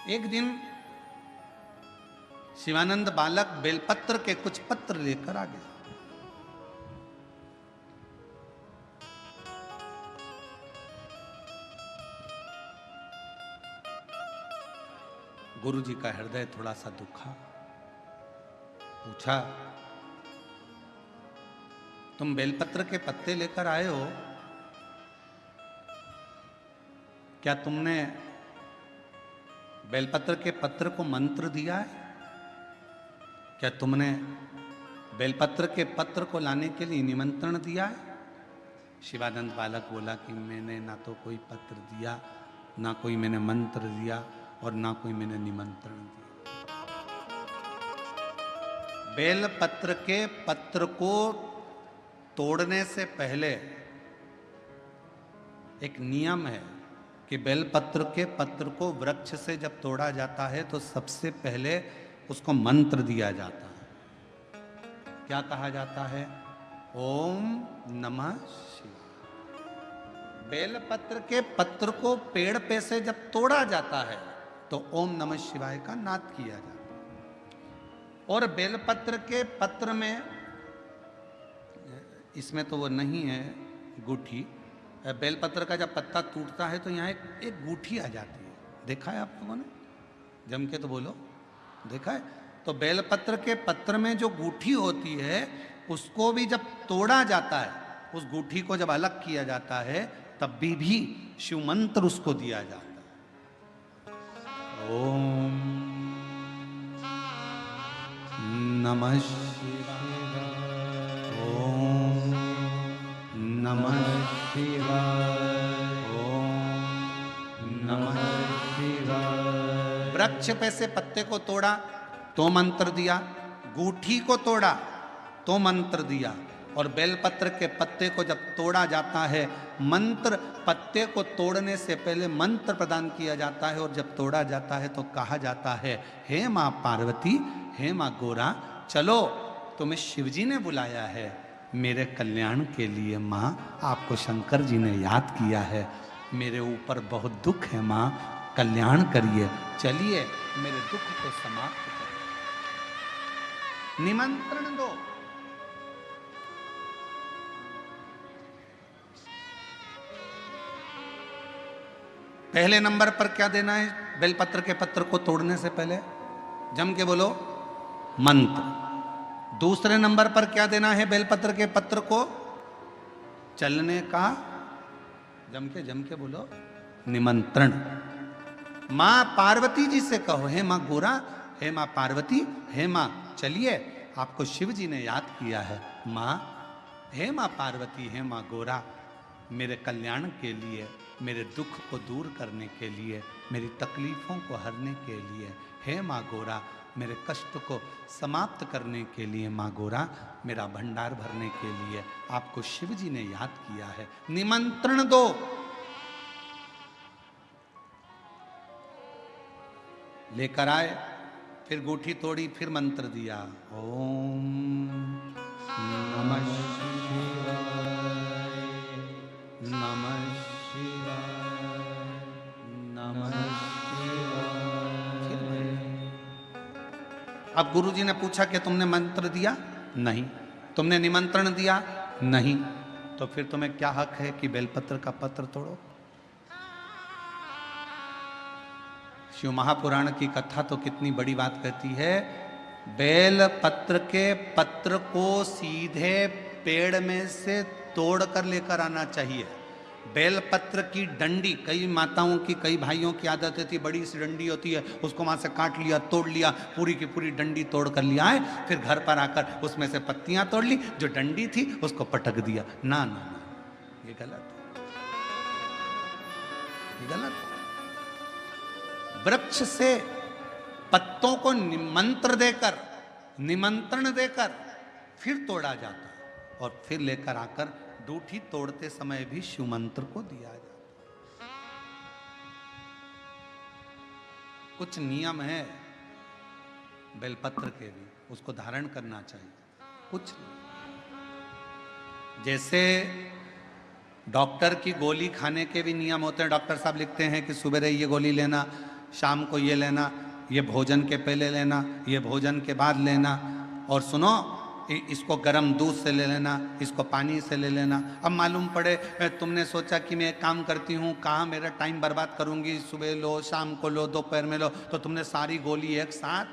एक दिन शिवानंद बालक बेलपत्र के कुछ पत्र लेकर आ गया। गुरुजी का हृदय थोड़ा सा दुखा। पूछा, तुम बेलपत्र के पत्ते लेकर आए हो, क्या तुमने बेलपत्र के पत्र को मंत्र दिया है? क्या तुमने बेलपत्र के पत्र को लाने के लिए निमंत्रण दिया है? शिवानंद बालक बोला कि मैंने ना तो कोई पत्र दिया, ना कोई मैंने मंत्र दिया और ना कोई मैंने निमंत्रण दिया। बेलपत्र के पत्र को तोड़ने से पहले एक नियम है कि बेलपत्र के पत्र को वृक्ष से जब तोड़ा जाता है तो सबसे पहले उसको मंत्र दिया जाता है। क्या कहा जाता है? ओम नमः शिवाय। बेलपत्र के पत्र को पेड़ पे से जब तोड़ा जाता है तो ओम नमः शिवाय का नाद किया जाता है। और बेलपत्र के पत्र में, इसमें तो वो नहीं है गूठी, बेलपत्र का जब पत्ता टूटता है तो यहाँ एक गूठी आ जाती है। देखा है आप लोगों ने? जम के तो बोलो, देखा है? तो बेलपत्र के पत्र में जो गूठी होती है उसको भी जब तोड़ा जाता है, उस गूठी को जब अलग किया जाता है तब भी शिव मंत्र उसको दिया जाता है। ओम नमः शिवाय, ओम नमः शिवाय, ओम नमः शिवाय। वृक्ष पे से पत्ते को तोड़ा तो मंत्र दिया, गूठी को तोड़ा तो मंत्र दिया, और बेलपत्र के पत्ते को जब तोड़ा जाता है, मंत्र पत्ते को तोड़ने से पहले मंत्र प्रदान किया जाता है, और जब तोड़ा जाता है तो कहा जाता है, हे माँ पार्वती, हे माँ गोरा, चलो तुम्हें शिवजी ने बुलाया है मेरे कल्याण के लिए। माँ, आपको शंकर जी ने याद किया है, मेरे ऊपर बहुत दुख है माँ, कल्याण करिए, चलिए मेरे दुख को समाप्त करिए, निमंत्रण दो। पहले नंबर पर क्या देना है बेलपत्र के पत्र को तोड़ने से पहले? जम के बोलो, मंत्र। दूसरे नंबर पर क्या देना है बेलपत्र के पत्र को चलने का? जम के बोलो, निमंत्रण। मां पार्वती जी से कहो, हे मां गोरा, हे मां पार्वती, हे मां चलिए, आपको शिव जी ने याद किया है। मां, हे मां पार्वती, हे मां गोरा, मेरे कल्याण के लिए, मेरे दुख को दूर करने के लिए, मेरी तकलीफों को हरने के लिए, हे मां गोरा, मेरे कष्ट को समाप्त करने के लिए, माँ गोरा, मेरा भंडार भरने के लिए आपको शिव जी ने याद किया है, निमंत्रण दो। लेकर आए, फिर गूठी तोड़ी, फिर मंत्र दिया, ओम नमः शिवाय, नमः शिवाय, नमः शिवाय। अब गुरुजी ने पूछा कि तुमने मंत्र दिया? नहीं। तुमने निमंत्रण दिया? नहीं। तो फिर तुम्हें क्या हक है कि बेलपत्र का पत्र तोड़ो? शिव महापुराण की कथा तो कितनी बड़ी बात कहती है, बेलपत्र के पत्र को सीधे पेड़ में से तोड़ कर लेकर आना चाहिए। बेलपत्र की डंडी, कई माताओं की, कई भाइयों की आदत थी, बड़ी सी डंडी होती है, उसको वहां से काट लिया, तोड़ लिया, पूरी की पूरी डंडी तोड़ कर लिया है, फिर घर पर आकर उसमें से पत्तियां तोड़ ली, जो डंडी थी उसको पटक दिया। ना ना ना, ये गलत है, ये गलत है। वृक्ष से पत्तों को निमंत्रण देकर फिर तोड़ा जाता है, और फिर लेकर आकर दूठी तोड़ते समय भी शिव मंत्र को दिया जाता है। कुछ नियम है बेलपत्र के भी, उसको धारण करना चाहिए। कुछ जैसे डॉक्टर की गोली खाने के भी नियम होते हैं। डॉक्टर साहब लिखते हैं कि सुबह ये गोली लेना, शाम को ये लेना, ये भोजन के पहले लेना, ये भोजन के बाद लेना, और सुनो इसको गर्म दूध से ले लेना, इसको पानी से ले लेना। अब मालूम पड़े तुमने सोचा कि मैं एक काम करती हूँ, कहाँ मेरा टाइम बर्बाद करूँगी, सुबह लो, शाम को लो, दोपहर में लो, तो तुमने सारी गोली एक साथ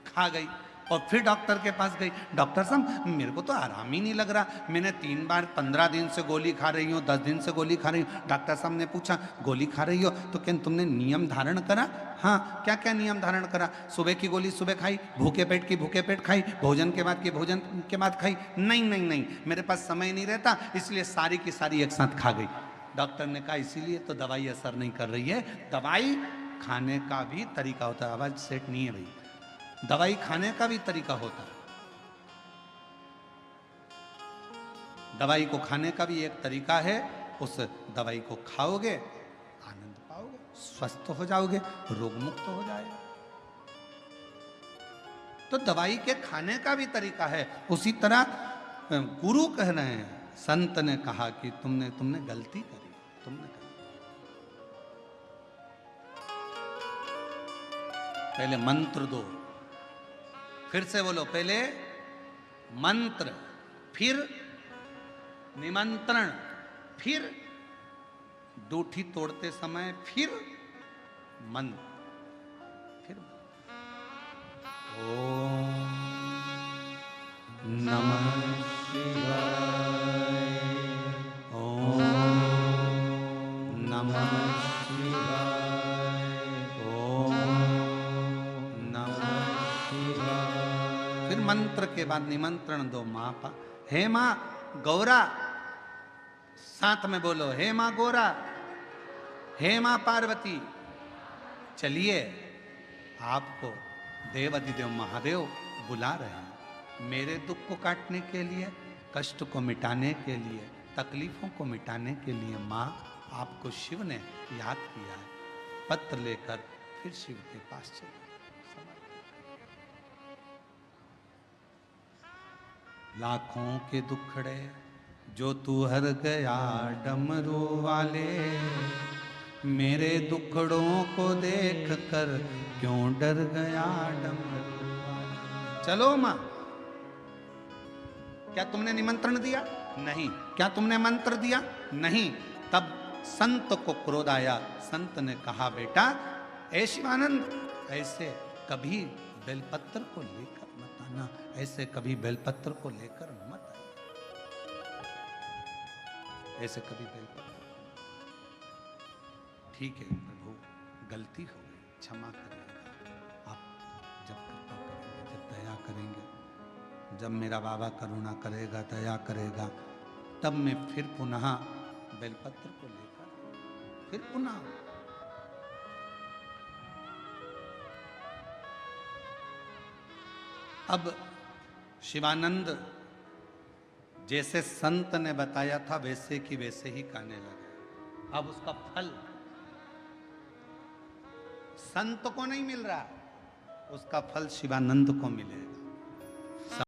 खा गई। और फिर डॉक्टर के पास गई, डॉक्टर साहब मेरे को तो आराम ही नहीं लग रहा, मैंने 3 बार 15 दिन से गोली खा रही हूँ, 10 दिन से गोली खा रही हूँ। डॉक्टर साहब ने पूछा गोली खा रही हो तो क्या तुमने नियम धारण करा? हाँ, क्या क्या नियम धारण करा? सुबह की गोली सुबह खाई, भूखे पेट की भूखे पेट खाई, भोजन के बाद की भोजन के बाद खाई? नहीं नहीं नहीं, मेरे पास समय नहीं रहता, इसलिए सारी की सारी एक साथ खा गई। डॉक्टर ने कहा इसीलिए तो दवाई असर नहीं कर रही है, दवाई खाने का भी तरीका होता है। आवाज सेट नहीं है भाई, दवाई खाने का भी तरीका होता है। दवाई को खाने का भी एक तरीका है, उस दवाई को खाओगे आनंद पाओगे, स्वस्थ हो जाओगे, रोग मुक्त हो जाएगा। तो दवाई के खाने का भी तरीका है। उसी तरह गुरु कह रहे हैं, संत ने कहा कि तुमने गलती करी, तुमने करी। पहले मंत्र दो, फिर से बोलो, पहले मंत्र, फिर निमंत्रण, फिर दूठी तोड़ते समय, फिर मंत्र, फिर ओम नमः शिवाय, ओम नमः शिवाय, ओम नमः शिवाय। फिर मंत्र के बाद निमंत्रण दो। माँ पा, हे माँ गौरा, साथ में बोलो, हे माँ गौरा, हे माँ पार्वती, चलिए आपको देवाधिदेव महादेव बुला रहे हैं, मेरे दुख को काटने के लिए, कष्ट को मिटाने के लिए, तकलीफों को मिटाने के लिए। माँ आपको शिव ने याद किया है। पत्र लेकर फिर शिव के पास चले। लाखों के दुखड़े जो तू हर गया डमरू वाले, मेरे दुखड़ों को देख कर क्यों डर गया डमरू वाले। चलो माँ, क्या तुमने निमंत्रण दिया? नहीं। क्या तुमने मंत्र दिया? नहीं। तब संत को क्रोध आया। संत ने कहा बेटा ऐ शिवानंद, ऐसे कभी बेलपत्र को लेकर मत आना, ऐसे कभी बेलपत्र को लेकर मत आना, ऐसे कभी बेलपत्र। ठीक है प्रभु, गलती हो गई, क्षमा करिएगा। आप जब कृपा करेंगे, जब दया करेंगे, जब मेरा बाबा करुणा करेगा, दया करेगा, तब मैं फिर पुनः बेलपत्र को लेकर फिर पुनः। अब शिवानंद जैसे संत ने बताया था वैसे की वैसे ही कहने लगे। अब उसका फल संत को नहीं मिल रहा, उसका फल शिवानंद को मिलेगा।